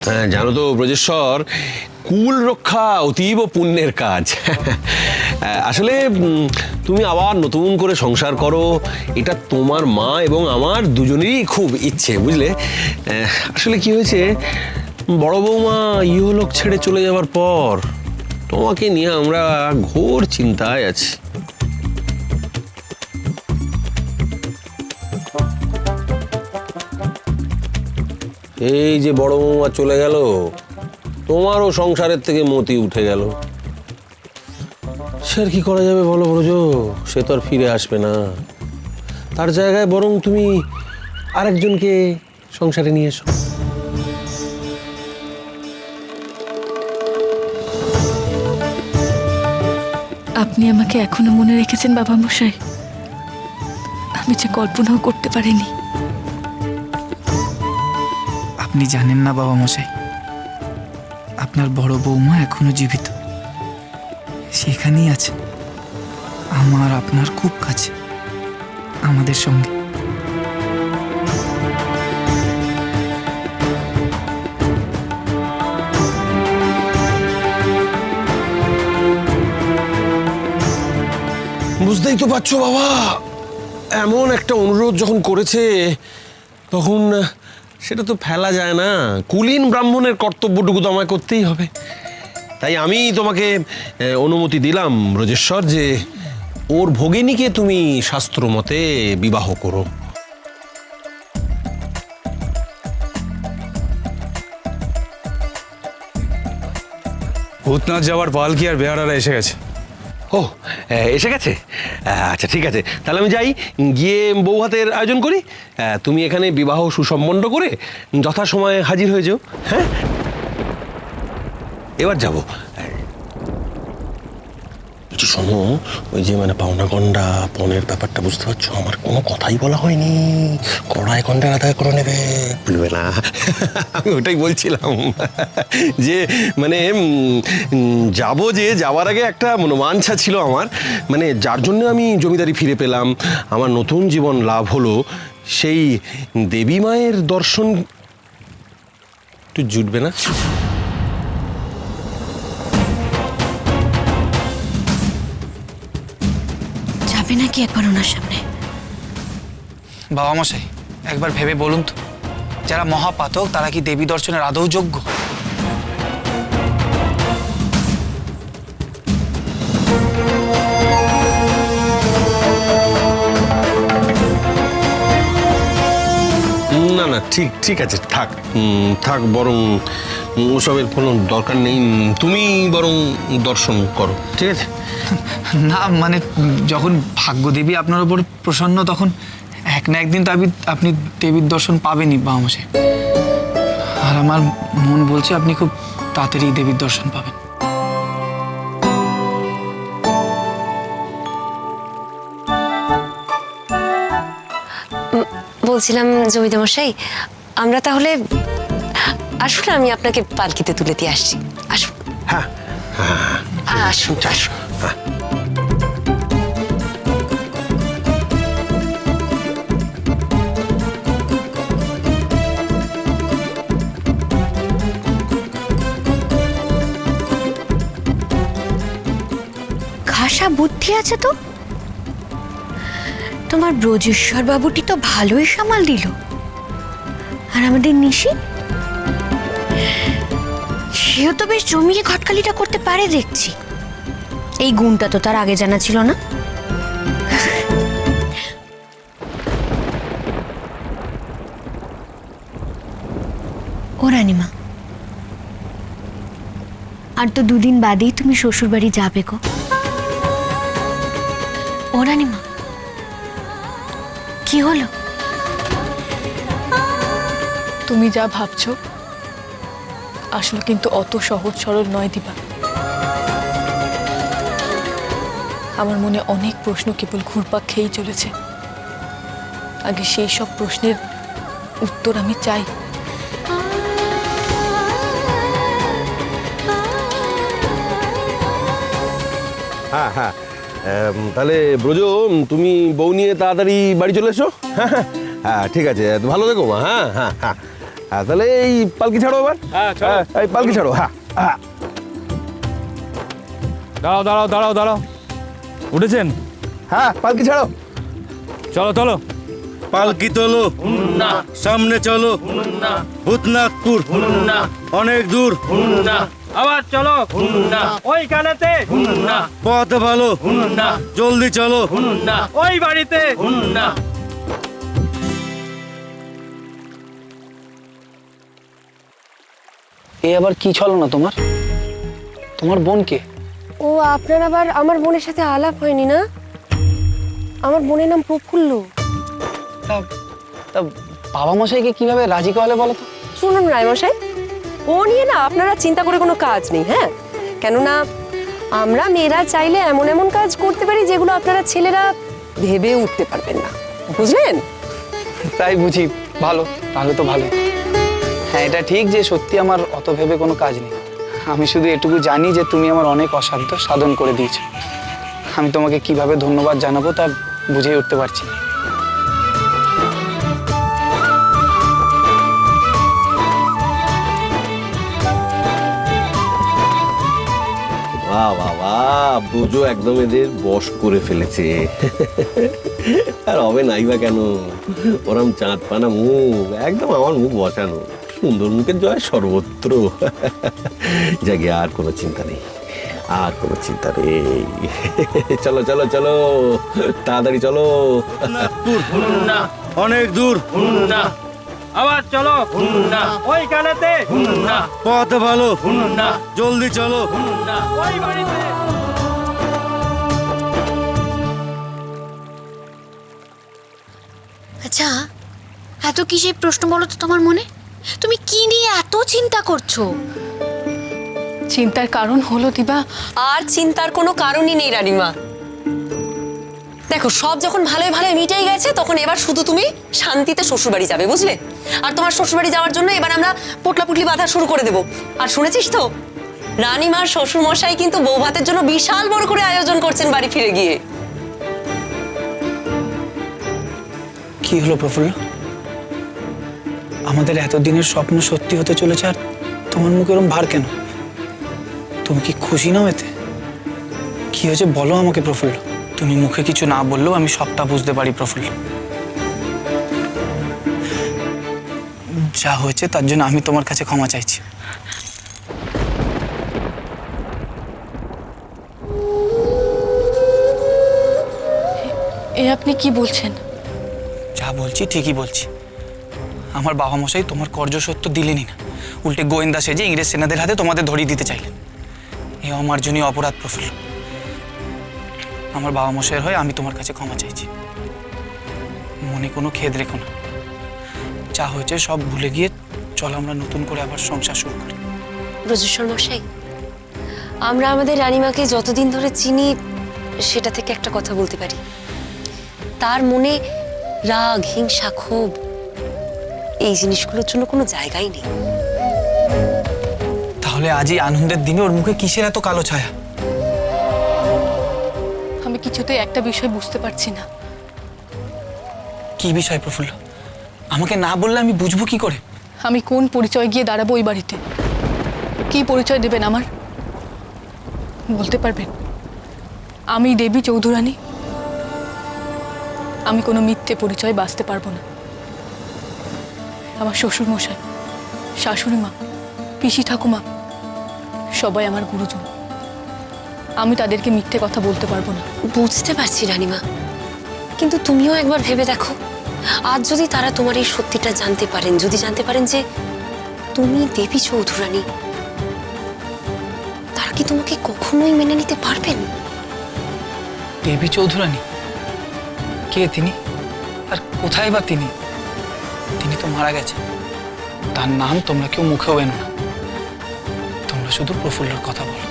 হ্যাঁ, জানো তো ব্রজেশ্বর, কুল রক্ষা অতীব পুণ্যের কাজ। আসলে তুমি আবার নতুন করে সংসার করো, এটা তোমার মা এবং আমার দুজনেরই খুব ইচ্ছে, বুঝলে। আসলে কি হয়েছে, বড় বৌমা ইহলোক ছেড়ে চলে যাওয়ার পর তোমাকে নিয়ে আমরা ঘোর চিন্তায় আছি। এই যে বড় বৌমা চলে গেল, তোমারও সংসারের থেকে মতি উঠে গেল। সে আর কি করা যাবে বলো ব্রজ, সে তো আর ফিরে আসবে না। তার জায়গায় বরং তুমি আরেকজনকে সংসারে নিয়ে এসো। আপনি আমাকে এখনো মনে রেখেছেন বাবা মশাই, আমি যে কল্পনাও করতে পারিনি। আপনি জানেন না বাবা মশাই, আপনার বড় বৌমা এখনো জীবিত, সেখানেই আছে, আমার আপনার খুব কাছে, আমাদের সঙ্গে। বুঝতেই তো পারছো বাবা, এমন একটা অনুরোধ যখন করেছে তখন সেটা তো ফেলা যায় না। কুলীন ব্রাহ্মণের কর্তব্যটুকু তো আমায় করতেই হবে। তাই আমি তোমাকে অনুমতি দিলাম ব্রজেশ্বর, যে ওর ভগিনীকে তুমি শাস্ত্র মতে বিবাহ করো। ভূতনাথ যাওয়ার পালকি আর বেহারারা এসে গেছে। ও, এসে গেছে? আচ্ছা ঠিক আছে, তাহলে আমি যাই, গিয়ে বৌভাতের আয়োজন করি। তুমি এখানে বিবাহ সুসম্পন্ন করে যথাসময়ে হাজির হয়ে যাও। হ্যাঁ, এবার যাবো। শোনো, ওই যে পাওনা গন্ডা পণের ব্যাপারটা বুঝতে পারছো, আমার কোনো কথাই বলা হয়নি। কড়াই গন্ডা আদায় করে নেবে, ভুলবে না। আমি ওটাই বলছিলাম যে যাবো, যে যাওয়ার আগে একটা মনোবাঞ্ছা ছিল আমার, যার জন্য আমি জমিদারি ফিরে পেলাম, আমার নতুন জীবন লাভ হলো, সেই দেবী মায়ের দর্শন একটু জুটবে না? নাকি একবার ওনার সামনে? বাবা মশাই, একবার ভেবে বলুন তো, যারা মহাপাতক তারা কি দেবী দর্শনের আদৌ যোগ্য? না না, ঠিক আছে, থাক, বরং ওসবের কোনো দরকার নেই। তুমি বরং দর্শন করো, ঠিক আছে? না যখন ভাগ্যদেবী আপনার উপর প্রসন্ন, তখন এক না একদিন তো আপনি দেবীর দর্শন পাবেনই বাবা মশাই। আর আমার মন বলছে আপনি খুব তাড়াতাড়ি দেবীর দর্শন পাবেন। বলছিলাম জমিদার মশাই, আমরা তাহলে আসুন, আমি আপনাকে পালকিতে তুলে দিয়ে আসছি। আসুন। হ্যাঁ, আসুন আসুন। খাসা বুদ্ধি আছে তো তোমার। ব্রজেশ্বর বাবুটি তো ভালোই সামাল দিল, আর আমাদের নিশি, সেও তো বেশ জমিয়ে ঘটকালিটা করতে পারে দেখছি। এই গুণটা তো তার আগে জানা ছিল না। ও রানীমা, আর তো দুদিন বাদেই তুমি শ্বশুর বাড়ি যাবে গো। ও রানীমা, কি হলো? তুমি যা ভাবছো আসলে কিন্তু অত সহজ সরল নয় দিবা। আমার মনে অনেক প্রশ্ন কেবল ঘুরপাক খেয়েই চলেছে। আগে সেই সব প্রশ্নের উত্তর আমি চাই। হ্যাঁ, তাহলে ব্রজ, তুমি বউ নিয়ে তাড়াতাড়ি বাড়ি চলে এসো। হ্যাঁ, ঠিক আছে, ভালো থেকো মা। হ্যাঁ, হ্যাঁ তাহলে এই পালকি ছাড়ো এবার। হ্যাঁ, চলো। এই পালকি ছাড়ো। হ্যাঁ হ্যাঁ দাঁড়াও দাঁড়াও দাঁড়াও দাঁড়াও, উঠেছেন? হ্যাঁ পালকি ছাড়ো। চলো চলো। পালকি তোলো, সামনে চলো, ভূতনাথপুর, অনেক দূর, আবার চলো ওই কানেতে পথ ভালো, জলদি চলো। ওই বাড়িতে এ আবার কি ছলো না তোমার? তোমার বোনকে? ও আপনার আবার আমার বোনের সাথে আলাপ হয়নি না? আমার বোনের নাম প্রফুল্ল। তা তা বাবা মশাইকে কিভাবে রাজি করালে বলো তো? শুনুন রায়মশাই, ও নিয়ে না আপনারা চিন্তা করে কোনো কাজ নেই, হ্যাঁ? কেননা আমরা মেয়েরা চাইলে এমন এমন কাজ করতে পারি যেগুলো আপনারা ছেলেরা ভেবে উঠতে পারবেন না, বুঝলেন? তাই বুঝি, ভালো, তাহলে তো ভালো। হ্যাঁ, এটা ঠিক যে সত্যি আমার অত ভেবে কোনো কাজ নেই। আমি শুধু এটুকু জানি যে তুমি আমার অনেক অসাধ্য সাধন করে দিয়েছো। আমি তোমাকে কিভাবে ধন্যবাদ জানাবো তা বুঝেই উঠতে পারছি না। বাহ বাহ বাহ, ব্রজো একদম এদের বশ করে ফেলেছে। আর হবে নাই বা কেন, ওরম চাঁদ পানা মুখ, একদম আমার মুখ বসানো। সুন্দর মুখের জয় সর্বত্র। জাগে আর কোনো চিন্তা নেই, আর কোনো চিন্তা নেই। চলো চলো চলো, তাড়াতাড়ি চলো। ভূতনাথপুর, অনেক দূর, আবার চলো ওই কানেতে পথ ভালো, জলদি চলো। ওই বাড়িতে আচ্ছা, এত কিসের প্রশ্ন বলো তো তোমার মনে? তুমি কি নিয়ে এত চিন্তা করছো? চিন্তার কারণ হলো দিবা, আর চিন্তার কোনো কারণই নেই রানীমা। দেখো, সব যখন ভালোই ভালোই মিটেই গেছে, তখন এবার শুধু তুমি শান্তিতে শ্বশুরবাড়ি যাবে, বুঝলে? আর তোমার শ্বশুরবাড়ি যাওয়ার জন্য এবার আমরা পোটলাপুটলি বাঁধা শুরু করে দেব। আর শুনেছিস তো, রানীমার শ্বশুর মশাই কিন্তু বউ ভাতের জন্য বিশাল বড় করে আয়োজন করছেন বাড়ি ফিরে গিয়ে। কি হলো প্রফুল্ল? আমাদের এতদিনের স্বপ্ন সত্যি হতে চলেছে, আর তোমার মুখে এরকম ভার কেন? তুমি কি খুশি নাও এতে? কি হয়েছে বলো আমাকে প্রফুল্ল। তুমি মুখে কিছু না বললেও আমি সবটা বুঝতে পারি প্রফুল্ল। যা হয়েছে তার জন্য আমি তোমার কাছে ক্ষমা চাইছি। এ আপনি কি বলছেন? যা বলছি ঠিকই বলছি। আমার বাবা মশাই তোমার কর্য সত্য দিলেনই না, উল্টে গোয়েন্দা সেজে ইংরেজ সেনাদের হাতে তোমাদের ধরিয়ে দিতে চাইলেন। এ আমার জন্যই অপরাধ প্রফুল্ল। আমার বাবা মশাইয়ের হয়ে আমি তোমার কাছে ক্ষমা চাইছি। মনে কোনো খেদ রেখো না। যা হয়েছে সব ভুলে গিয়ে চল আমরা নতুন করে আবার সংসার শুরু করি। ব্রজেশ্বর মশাই, আমরা আমাদের রানীমাকে যতদিন ধরে চিনি, সেটা থেকে একটা কথা বলতে পারি, তার মনে রাগ, হিংসা, ক্ষোভ, এই জিনিসগুলোর জন্য কোনো জায়গাই নেই। তাহলে আজ এই আনন্দের দিনে ওর মুখে কিসের এত কালো ছায়া? আমি কিছুতেই একটা বিষয় বুঝতে পারছি না। কি বিষয় প্রফুল্ল? আমাকে না বললে আমি বুঝবো কি করে? আমি কোন পরিচয় গিয়ে দাঁড়াবো ওই বাড়িতে? কি পরিচয় দেবেন আমার? বলতে পারবেন? আমি দেবী চৌধুরানী। আমি কোনো মিথ্যে পরিচয় বাঁচতে পারবো না। আমার শ্বশুর মশাই, শাশুড়ি মা, পিসি ঠাকুমা সবাই আমার গুরুজন। আমি তাদেরকে মিথ্যে কথা বলতে পারবো না। বুঝতে পারছি রানীমা, কিন্তু তুমিও একবার ভেবে দেখো, আজ যদি তারা তোমার এই সত্যিটা জানতে পারেন, যদি জানতে পারেন যে তুমি দেবী চৌধুরানী, তারা কি তোমাকে কখনোই মেনে নিতে পারবেন? দেবী চৌধুরানী? কে তিনি? আর কোথায় বা তিনি? তিনি তো মারা গেছে। তার নাম তোমরা কেউ মুখেও এনো না। তোমরা শুধু প্রফুল্লর কথা বলো।